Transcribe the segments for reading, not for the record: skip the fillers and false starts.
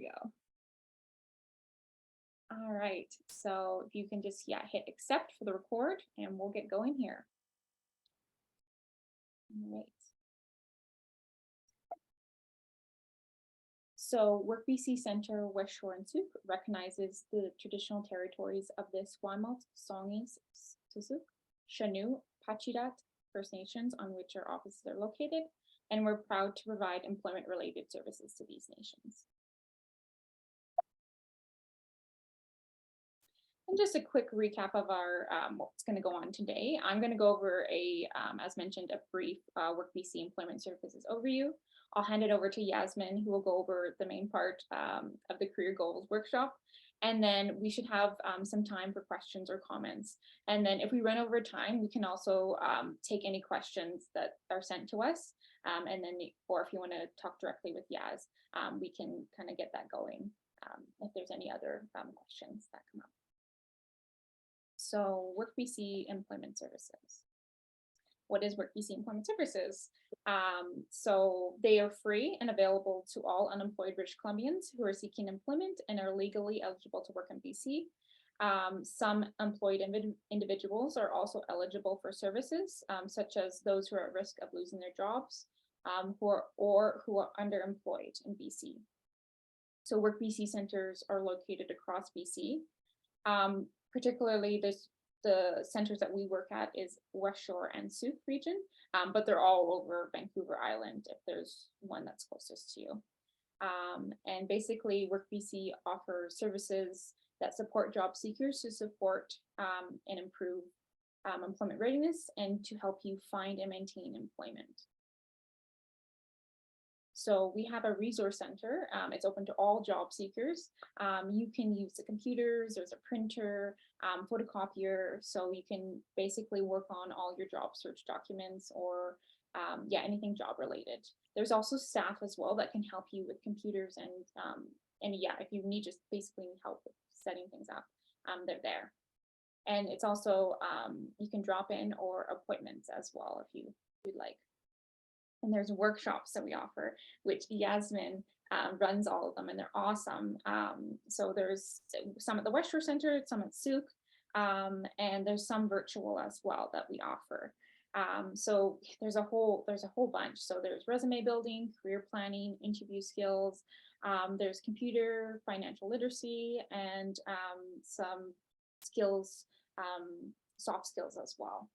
you go. All right, so if you can just, hit accept for the record and we'll get going here. All right. So WorkBC Centre, Westshore and Sooke recognizes the traditional territories of the Esquimalt, Songhees, Sooke, Chinook, Pacheedaht First Nations on which our offices are located, and we're proud to provide employment-related services to these nations. And just a quick recap of our what's going to go on today. I'm going to go over as mentioned, a brief WorkBC Employment Services overview. I'll hand it over to Yasmin, who will go over the main part of the Career Goals workshop. And then we should have some time for questions or comments. And then if we run over time, we can also take any questions that are sent to us. And then, or if you want to talk directly with Yaz, we can kind of get that going if there's any other questions that come up. So WorkBC Employment Services. What is WorkBC Employment Services? So they are free and available to all unemployed British Columbians who are seeking employment and are legally eligible to work in BC. Some employed individuals are also eligible for services, such as those who are at risk of losing their jobs who are underemployed in BC. So WorkBC centres are located across BC. Particularly the centres that we work at is Westshore and Sooke region, but they're all over Vancouver Island if there's one that's closest to you. And basically WorkBC offers services that support job seekers to support and improve employment readiness and to help you find and maintain employment. So we have a resource center. It's open to all job seekers. You can use the computers, there's a printer, photocopier, so you can basically work on all your job search documents or anything job related. There's also staff as well that can help you with computers and if you need just basically help with setting things up, they're there. And it's also, you can drop in or appointments as well if you'd like. And there's workshops that we offer, which Yasmin runs all of them, and they're awesome. So there's some at the Westshore Centre, some at Sooke, and there's some virtual as well that we offer. So there's a whole bunch. So there's resume building, career planning, interview skills. There's computer, financial literacy, and some skills, soft skills as well.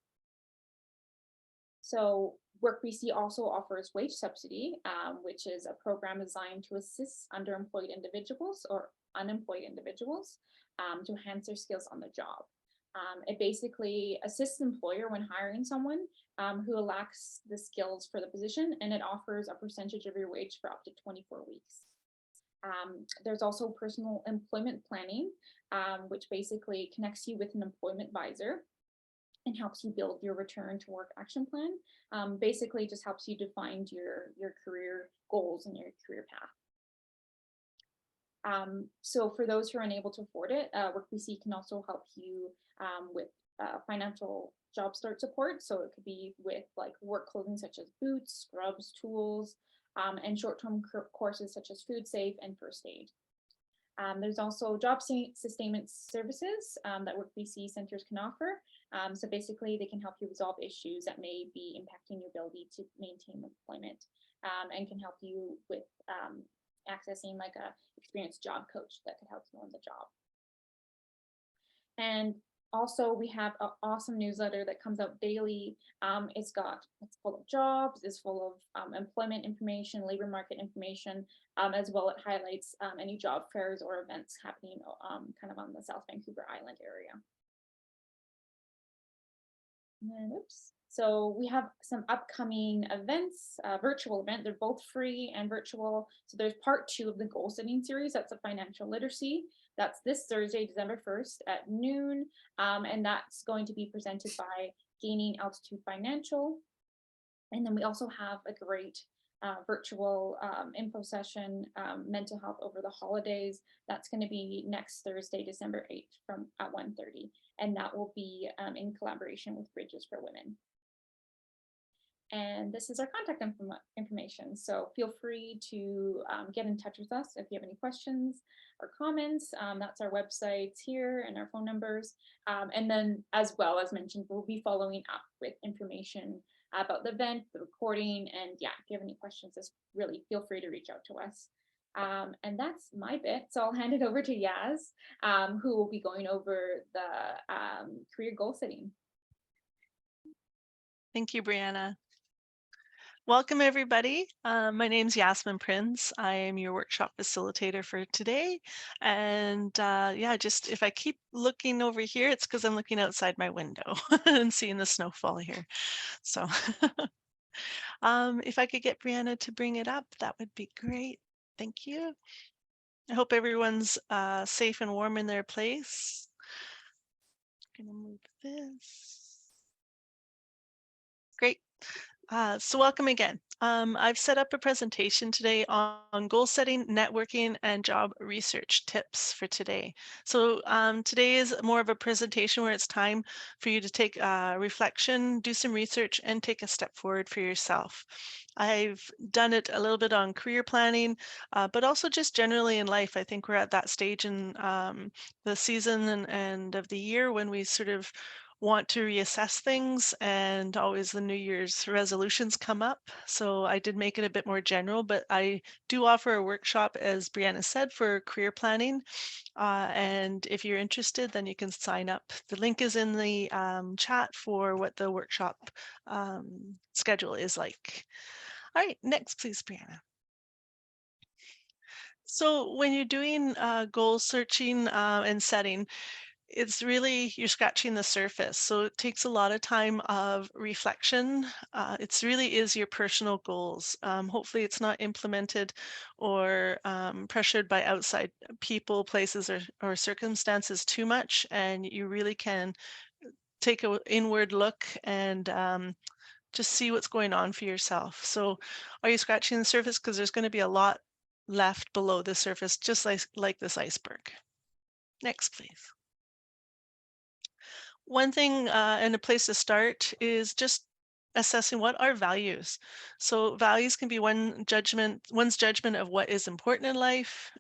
So WorkBC also offers wage subsidy, which is a program designed to assist underemployed individuals or unemployed individuals to enhance their skills on the job. It basically assists the employer when hiring someone who lacks the skills for the position, and it offers a percentage of your wage for up to 24 weeks. There's also personal employment planning, which basically connects you with an employment advisor and helps you build your return to work action plan. Basically just helps you define your career goals and your career path. So for those who are unable to afford it, WorkBC can also help you with financial job start support. So it could be with like work clothing such as boots, scrubs, tools, and short-term courses such as food safe and first aid. There's also job sustainment services that WorkBC centres can offer. So basically they can help you resolve issues that may be impacting your ability to maintain employment and can help you with accessing like a experienced job coach that could help you on the job. And also we have an awesome newsletter that comes out daily. It's full of jobs, it's full of employment information, labor market information, as well it highlights any job fairs or events happening kind of on the South Vancouver Island area. And oops. So we have some upcoming events, virtual event, they're both free and virtual. So there's part 2 of the goal setting series, that's a financial literacy. That's this Thursday, December 1st at noon. And that's going to be presented by Gaining Altitude Financial. And then we also have a great virtual info session, mental health over the holidays. That's going to be next Thursday, December 8th at 1:30. And that will be in collaboration with Bridges for Women. And this is our contact information. So feel free to get in touch with us if you have any questions or comments. That's our websites here and our phone numbers. And then, as well as mentioned, we'll be following up with information about the event, the recording. And yeah, if you have any questions, just really feel free to reach out to us. And that's my bit. So I'll hand it over to Yaz, who will be going over the career goal setting. Thank you, Brianna. Welcome, everybody. My name is Yasmin Prince. I am your workshop facilitator for today. And yeah, just if I keep looking over here, it's because I'm looking outside my window and seeing the snowfall here. So if I could get Brianna to bring it up, that would be great. Thank you. I hope everyone's safe and warm in their place. I'm gonna move this. Great. So welcome again. I've set up a presentation today on goal setting, networking, and job research tips for today. So today is more of a presentation where it's time for you to take reflection, do some research, and take a step forward for yourself. I've done it a little bit on career planning, but also just generally in life. I think we're at that stage in the season and of the year when we sort of want to reassess things, and always the New Year's resolutions come up. So I did make it a bit more general, but I do offer a workshop, as Brianna said, for career planning. And if you're interested, then you can sign up. The link is in the chat for what the workshop schedule is like. All right, next, please, Brianna. So when you're doing goal searching and setting, it's really, you're scratching the surface. So it takes a lot of time of reflection. It's really is your personal goals. Hopefully it's not implemented or pressured by outside people, places, or circumstances too much. And you really can take an inward look and just see what's going on for yourself. So are you scratching the surface? Because there's going to be a lot left below the surface, just like this iceberg. Next, please. One thing and a place to start is just assessing what are values. So values can be one's judgment of what is important in life.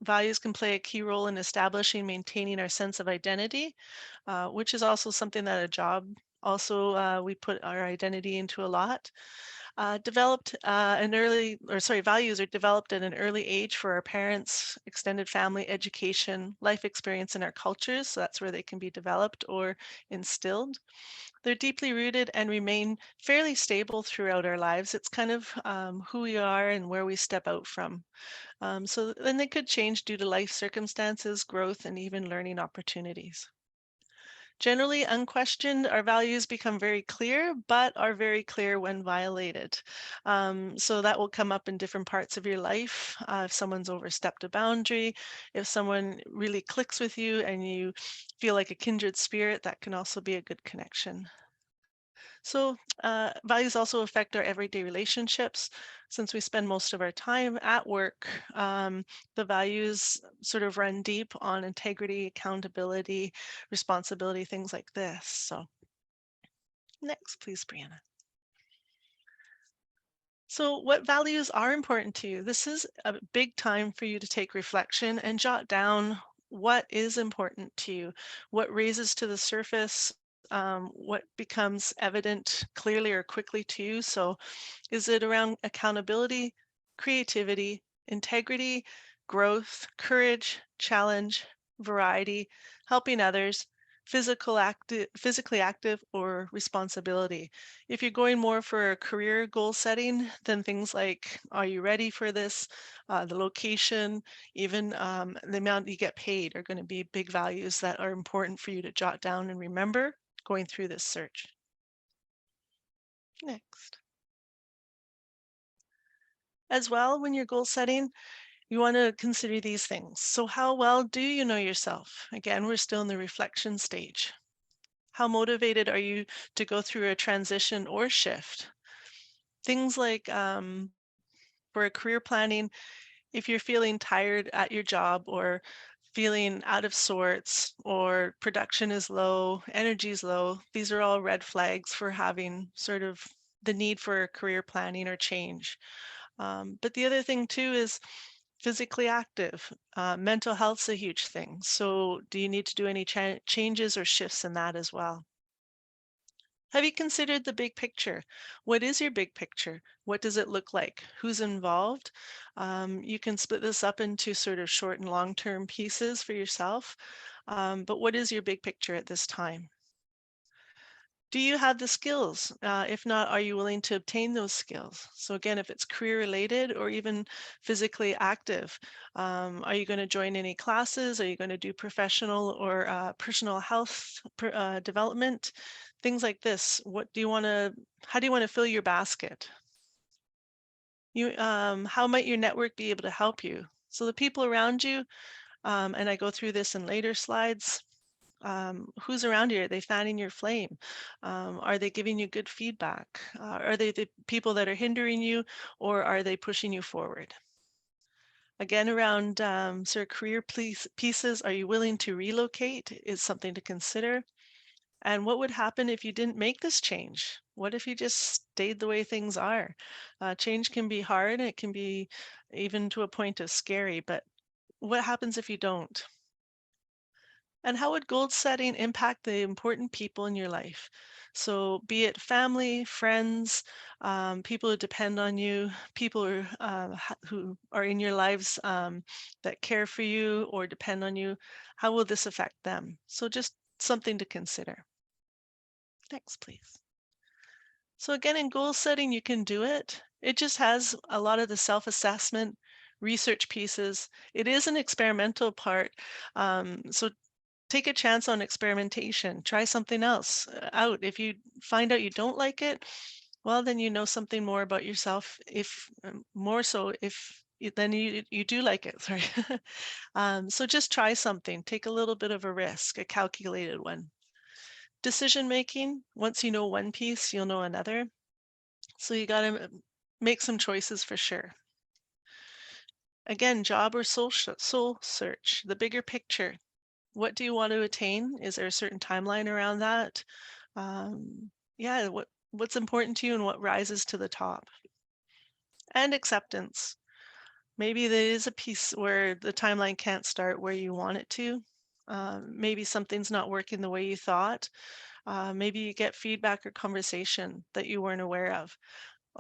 Values can play a key role in establishing, maintaining our sense of identity, which is also something that a job also we put our identity into a lot. Values are developed at an early age for our parents, extended family, education, life experience in our cultures. So that's where they can be developed or instilled. They're deeply rooted and remain fairly stable throughout our lives. It's kind of who we are and where we step out from. So then they could change due to life circumstances, growth, and even learning opportunities. Generally unquestioned, our values become very clear, but are very clear when violated. So that will come up in different parts of your life. If someone's overstepped a boundary, if someone really clicks with you and you feel like a kindred spirit, that can also be a good connection. So values also affect our everyday relationships. Since we spend most of our time at work, the values sort of run deep on integrity, accountability, responsibility, things like this. So next, please, Brianna. So what values are important to you? This is a big time for you to take reflection and jot down what is important to you, what raises to the surface, what becomes evident clearly or quickly to you. So is it around accountability, creativity, integrity, growth, courage, challenge, variety, helping others, physically active, or responsibility? If you're going more for a career goal setting, then things like, are you ready for this? The location, even the amount you get paid are going to be big values that are important for you to jot down and remember going through this search. Next. As well, when you're goal setting, you want to consider these things. So how well do you know yourself? Again, we're still in the reflection stage. How motivated are you to go through a transition or shift? Things like for a career planning, if you're feeling tired at your job or feeling out of sorts or production is low, energy is low, these are all red flags for having sort of the need for career planning or change. But the other thing too is physically active. Mental health's a huge thing. So do you need to do any changes or shifts in that as well? Have you considered the big picture? What is your big picture? What does it look like? Who's involved? You can split this up into sort of short and long-term pieces for yourself. But what is your big picture at this time? Do you have the skills? If not, are you willing to obtain those skills? So again, if it's career related or even physically active, are you going to join any classes? Are you going to do professional or personal health development? Things like this. How do you want to fill your basket? How might your network be able to help you? So the people around you, and I go through this in later slides, who's around you? Are they fanning your flame? Are they giving you good feedback? Are they the people that are hindering you, or are they pushing you forward? Again, around sort of career pieces, are you willing to relocate? Is something to consider. And what would happen if you didn't make this change? What if you just stayed the way things are? Change can be hard. It can be even to a point of scary, but what happens if you don't? And how would goal setting impact the important people in your life? So, be it family, friends, people who depend on you, people who are in your lives that care for you or depend on you, how will this affect them? So, just something to consider. Next, please. So, again, in goal setting, you can do it. It just has a lot of the self assessment, research pieces. It is an experimental part. So, take a chance on experimentation. Try something else out. If you find out you don't like it, well, then you know something more about yourself. If more so, if then you do like it. Sorry. So just try something. Take a little bit of a risk, a calculated one. Decision making. Once you know one piece, you'll know another. So you got to make some choices for sure. Again, job or soul search. The bigger picture. What do you want to attain? Is there a certain timeline around that? Yeah, what's important to you and what rises to the top? And acceptance. Maybe there is a piece where the timeline can't start where you want it to. Maybe something's not working the way you thought. Maybe you get feedback or conversation that you weren't aware of.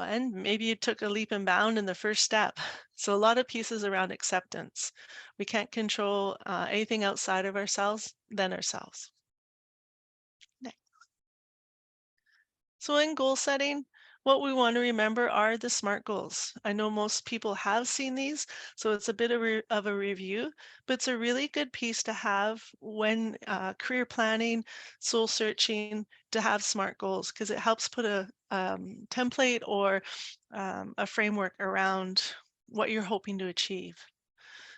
And maybe you took a leap and bound in the first step. So a lot of pieces around acceptance. We can't control anything outside of ourselves than ourselves. Next. So in goal setting, what we want to remember are the SMART goals. I know most people have seen these, so it's a bit of a review, but it's a really good piece to have when career planning, soul searching, to have SMART goals because it helps put a template or a framework around what you're hoping to achieve.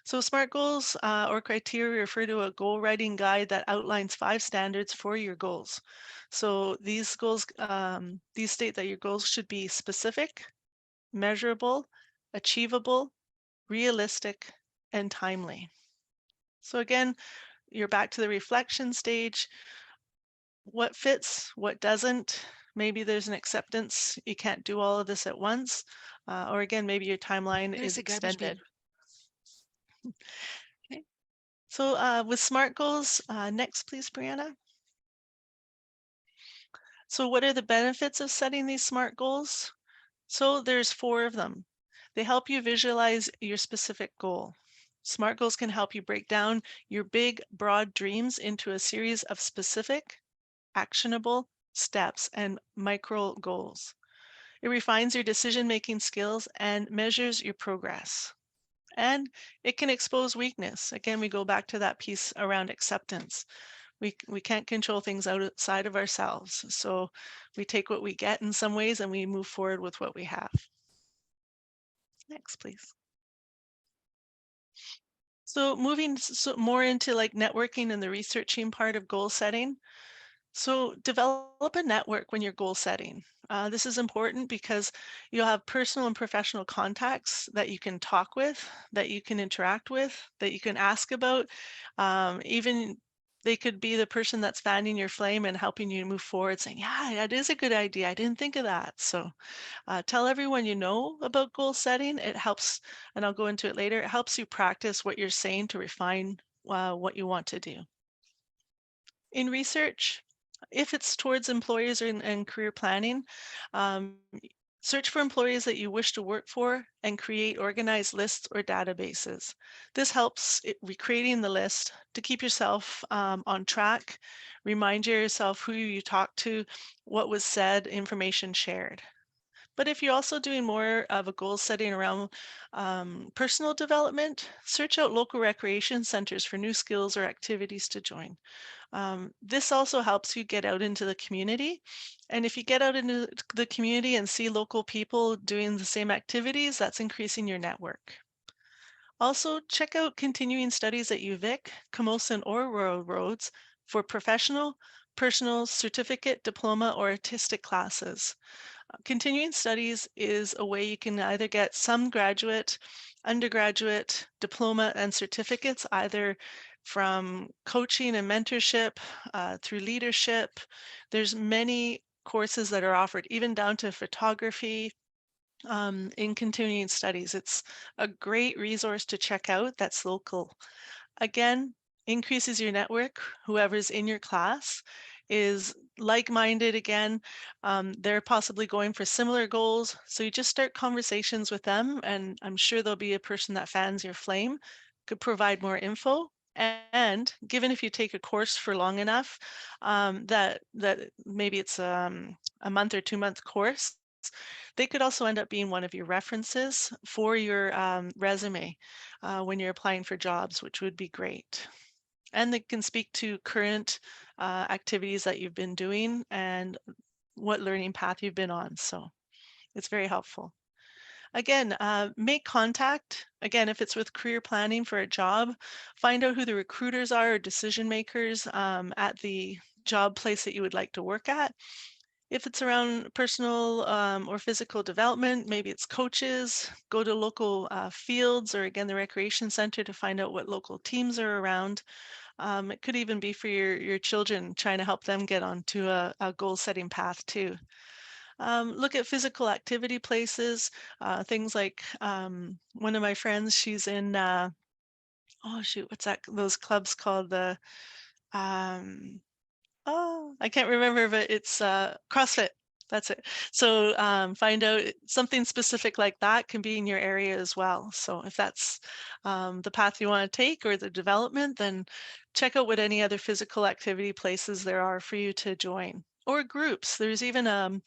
So SMART goals or criteria refer to a goal writing guide that outlines 5 standards for your goals. So these state that your goals should be specific, measurable, achievable, realistic, and timely. So again, you're back to the reflection stage. What fits, what doesn't? Maybe there's an acceptance. You can't do all of this at once. Or again, maybe your timeline There's is a garbage bin. extended. Okay. So with SMART goals, next please, Brianna. So what are the benefits of setting these SMART goals? So there's 4 of them. They help you visualize your specific goal. SMART goals can help you break down your big, broad dreams into a series of specific, actionable steps and micro goals. It refines your decision-making skills and measures your progress. And it can expose weakness. Again, we go back to that piece around acceptance. We can't control things outside of ourselves. So we take what we get in some ways and we move forward with what we have. Next, please. So moving more into like networking and the researching part of goal setting. So develop a network when you're goal setting. This is important because you'll have personal and professional contacts that you can talk with, that you can interact with, that you can ask about, even They could be the person that's fanning your flame and helping you move forward, saying, yeah, that is a good idea. I didn't think of that. So tell everyone you know about goal setting. It helps, and I'll go into it later, it helps you practice what you're saying to refine what you want to do. In research, if it's towards employers and career planning, um, search for employees that you wish to work for and create organized lists or databases. This helps recreating the list to keep yourself on track, remind yourself who you talked to, what was said, information shared. But if you're also doing more of a goal setting around personal development, search out local recreation centers for new skills or activities to join. This also helps you get out into the community. And if you get out into the community and see local people doing the same activities, that's increasing your network. Also, check out continuing studies at UVic, Camosun, or Royal Roads for professional, personal, certificate, diploma, or artistic classes. Continuing studies is a way you can either get some graduate, undergraduate, diploma, and certificates, either from coaching and mentorship, through leadership. There's many courses that are offered, even down to photography, in continuing studies. It's a great resource to check out that's local. Again, increases your network. Whoever's in your class is like-minded again. They're possibly going for similar goals. So you just start conversations with them, and I'm sure there'll be a person that fans your flame, could provide more info. And given if you take a course for long enough, that maybe it's a month or 2-month course, they could also end up being one of your references for your resume when you're applying for jobs, which would be great. And they can speak to current activities that you've been doing and what learning path you've been on. So it's very helpful. Again, make contact. Again, if it's with career planning for a job, find out who the recruiters are or decision makers at the job place that you would like to work at. If it's around personal or physical development, maybe it's coaches, go to local fields or again, the recreation center to find out what local teams are around. It could even be for your children, trying to help them get onto a goal setting path too. Look at physical activity places, things like one of my friends, she's in, oh shoot, what's that, those clubs called um, oh, I can't remember, but it's CrossFit. That's it. So find out something specific like that can be in your area as well. So if that's the path you want to take or the development, then check out what any other physical activity places there are for you to join. Or groups. There's even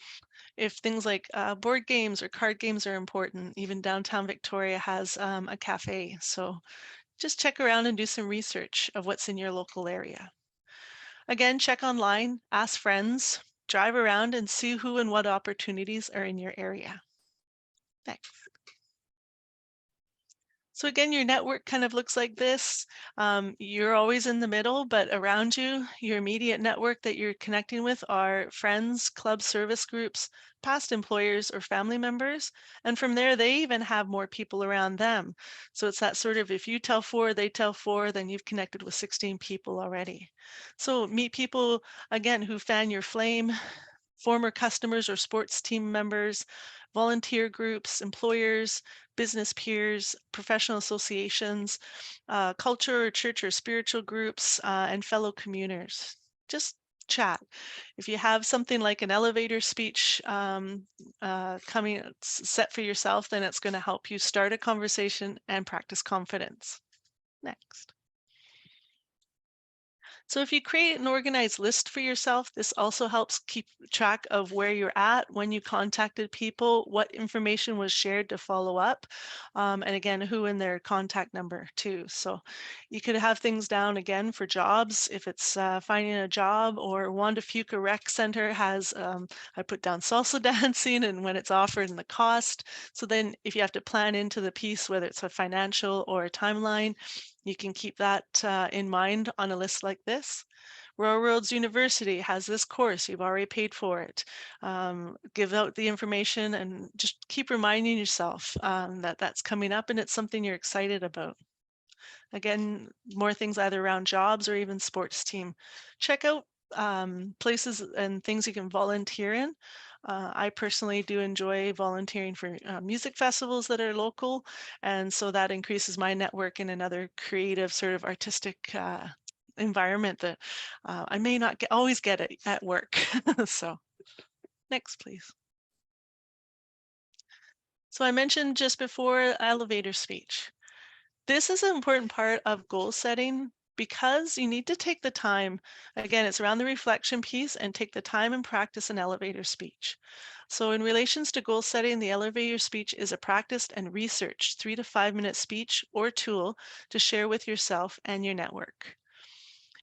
if things like board games or card games are important, even downtown Victoria has a cafe. So just check around and do some research of what's in your local area. Again, check online, ask friends, drive around and see who and what opportunities are in your area. Next. So again, your network kind of looks like this. You're always in the middle, but around you, your immediate network that you're connecting with are friends, club service groups, past employers or family members. And from there, they even have more people around them. So it's that sort of, if you tell 4, they tell 4, then you've connected with 16 people already. So meet people, again, who fan your flame, former customers or sports team members, volunteer groups, employers, business peers, professional associations, culture or church or spiritual groups, and fellow commuters. Just chat. If you have something like an elevator speech coming set for yourself, then it's going to help you start a conversation and practice confidence. Next. So if you create an organized list for yourself, this also helps keep track of where you're at, when you contacted people, what information was shared to follow up, and again, who and their contact number too. So you could have things down again for jobs, if it's finding a job, or Wanda Fuca Rec Center has, I put down salsa dancing and when it's offered and the cost. So then if you have to plan into the piece, whether it's a financial or a timeline, you can keep that in mind on a list like this. Royal Roads University has this course, you've already paid for it. Give out the information and just keep reminding yourself that that's coming up and it's something you're excited about. Again, more things either around jobs or even sports team. Check out places and things you can volunteer in. I personally do enjoy volunteering for music festivals that are local, and so that increases my network in another creative sort of artistic environment that I may not always get it at work. So next, please. So I mentioned just before elevator speech. This is an important part of goal setting because you need to take the time. Again, it's around the reflection piece and take the time and practice an elevator speech. So in relations to goal setting, the elevator speech is a practiced and researched 3 to 5 minute speech or tool to share with yourself and your network.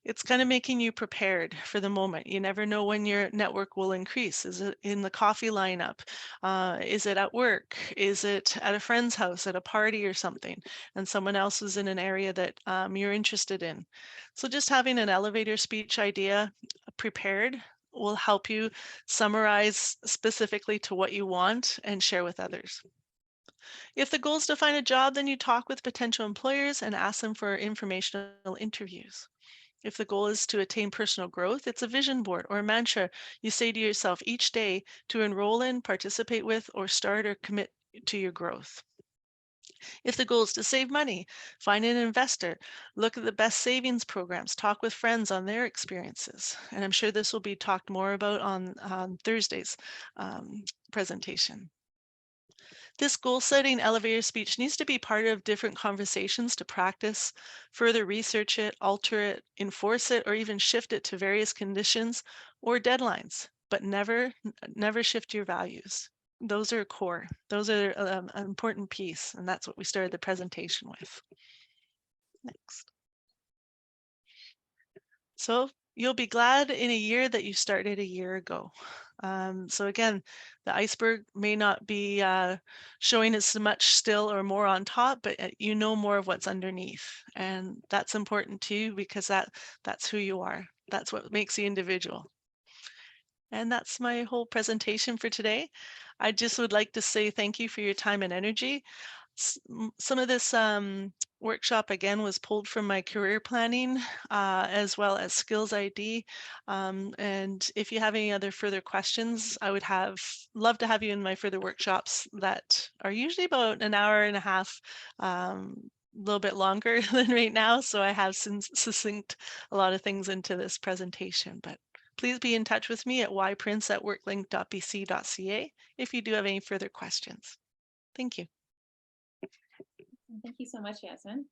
It's kind of making you prepared for the moment. You never know when your network will increase. Is it in the coffee lineup? Is it at work? Is it at a friend's house, at a party or something? And someone else is in an area that you're interested in. So just having an elevator speech idea prepared will help you summarize specifically to what you want and share with others. If the goal is to find a job, then you talk with potential employers and ask them for informational interviews. If the goal is to attain personal growth, it's a vision board or a mantra you say to yourself each day to enroll in, participate with, or start or commit to your growth. If the goal is to save money, find an investor, look at the best savings programs, talk with friends on their experiences. And I'm sure this will be talked more about on Thursday's presentation. This goal setting elevator speech needs to be part of different conversations to practice, further research it, alter it, enforce it, or even shift it to various conditions or deadlines, but never shift your values. Those are core. Those are an important piece, and that's what we started the presentation with. Next. So you'll be glad in a year that you started a year ago. So again, the iceberg may not be showing as much still or more on top, but you know more of what's underneath. And that's important too, because that's who you are. That's what makes you individual. And that's my whole presentation for today. I just would like to say thank you for your time and energy. Some of this workshop again was pulled from my career planning as well as skills ID. And if you have any other further questions, I would have love to have you in my further workshops that are usually about an hour and a half, a little bit longer than right now. So I have succinct a lot of things into this presentation, but please be in touch with me at yprince@worklink.bc.ca if you do have any further questions. Thank you. Thank you so much, Yasmin.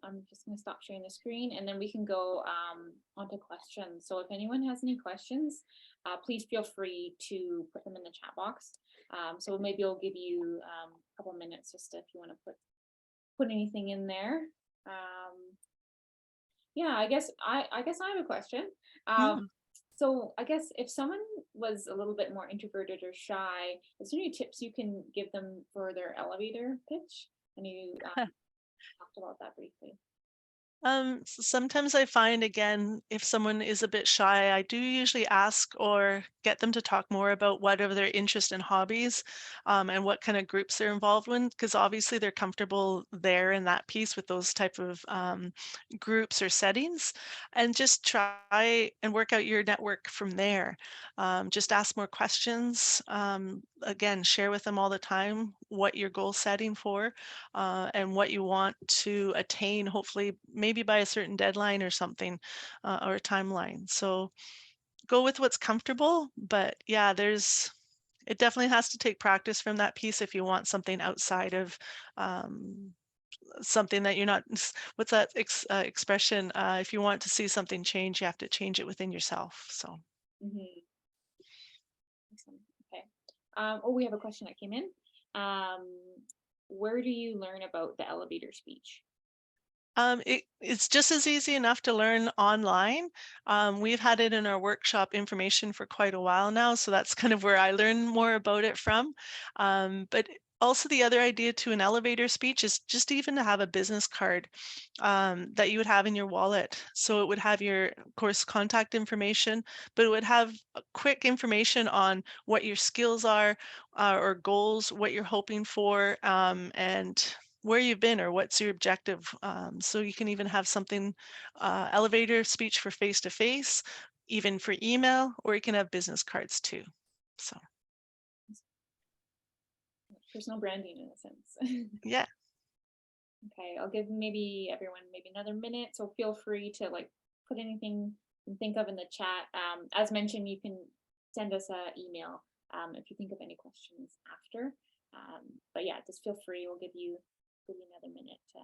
I'm just going to stop sharing the screen and then we can go on to questions. So if anyone has any questions, please feel free to put them in the chat box. So maybe I'll give you a couple minutes just if you want to put anything in there. Yeah, I guess I have a question. Yeah. So I guess if someone was a little bit more introverted or shy, is there any tips you can give them for their elevator pitch? And you talked about that briefly. Sometimes I find again, if someone is a bit shy, I do usually ask or get them to talk more about whatever their interest and hobbies, and what kind of groups they're involved in, because obviously they're comfortable there in that piece with those type of groups or settings, and just try and work out your network from there. Just ask more questions. Again, share with them all the time what your goal setting for and what you want to attain, hopefully, maybe by a certain deadline or something, or a timeline. So go with what's comfortable, but yeah, it definitely has to take practice from that piece if you want something outside of something that you're not, what's that expression? If you want to see something change, you have to change it within yourself. So. Mhm. Excellent. Okay. Oh, we have a question that came in. Where do you learn about the elevator speech? It's just as easy enough to learn online. We've had it in our workshop information for quite a while now, so that's kind of where I learn more about it from. But also the other idea to an elevator speech is just even to have a business card that you would have in your wallet. So it would have your, of course, contact information, but it would have quick information on what your skills are or goals, what you're hoping for, and where you've been or what's your objective. So you can even have something, elevator speech for face to face, even for email, or you can have business cards too. So Personal branding in a sense. yeah. Okay, I'll give maybe everyone maybe another minute, so feel free to like put anything you think of in the chat. As mentioned, you can send us an email if you think of any questions after. But yeah, just feel free. We'll give you another minute to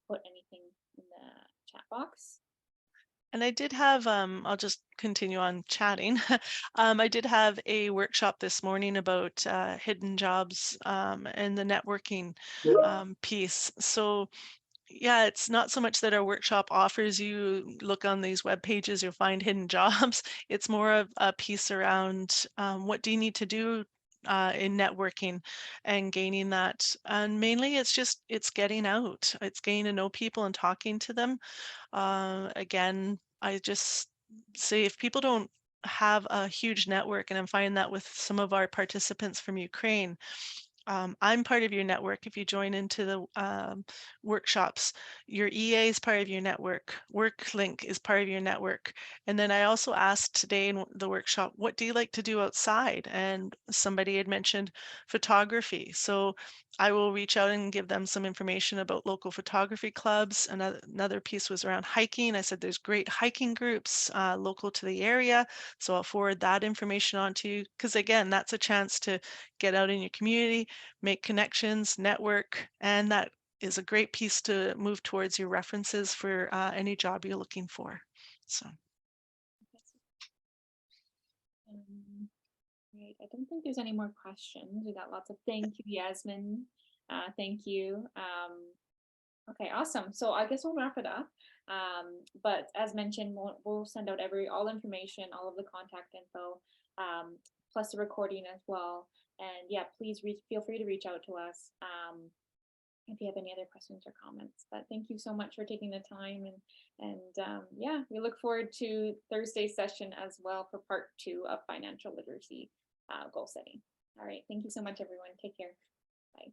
put anything in the chat box. And I did have, I'll just continue on chatting. I did have a workshop this morning about hidden jobs and the networking piece. So yeah, it's not so much that our workshop offers you look on these web pages, you'll find hidden jobs. It's more of a piece around what do you need to do in networking and gaining that. And mainly it's getting out. It's getting to know people and talking to them. Again, I just say if people don't have a huge network, and I'm finding that with some of our participants from Ukraine, I'm part of your network. If you join into the workshops, your EA is part of your network. WorkLink is part of your network. And then I also asked today in the workshop, what do you like to do outside? And somebody had mentioned photography. So I will reach out and give them some information about local photography clubs. Another piece was around hiking. I said there's great hiking groups local to the area. So I'll forward that information on to you because again, that's a chance to get out in your community, make connections, network, and that is a great piece to move towards your references for any job you're looking for. So. Great. I don't think there's any more questions. We got lots of thank you, Yasmin. Thank you. Okay, awesome. So I guess we'll wrap it up. But as mentioned, we'll send out all information, all of the contact info, plus the recording as well. And yeah, please feel free to reach out to us if you have any other questions or comments. But thank you so much for taking the time. And yeah, we look forward to Thursday's session as well for part 2 of financial literacy goal setting. All right. Thank you so much, everyone. Take care. Bye.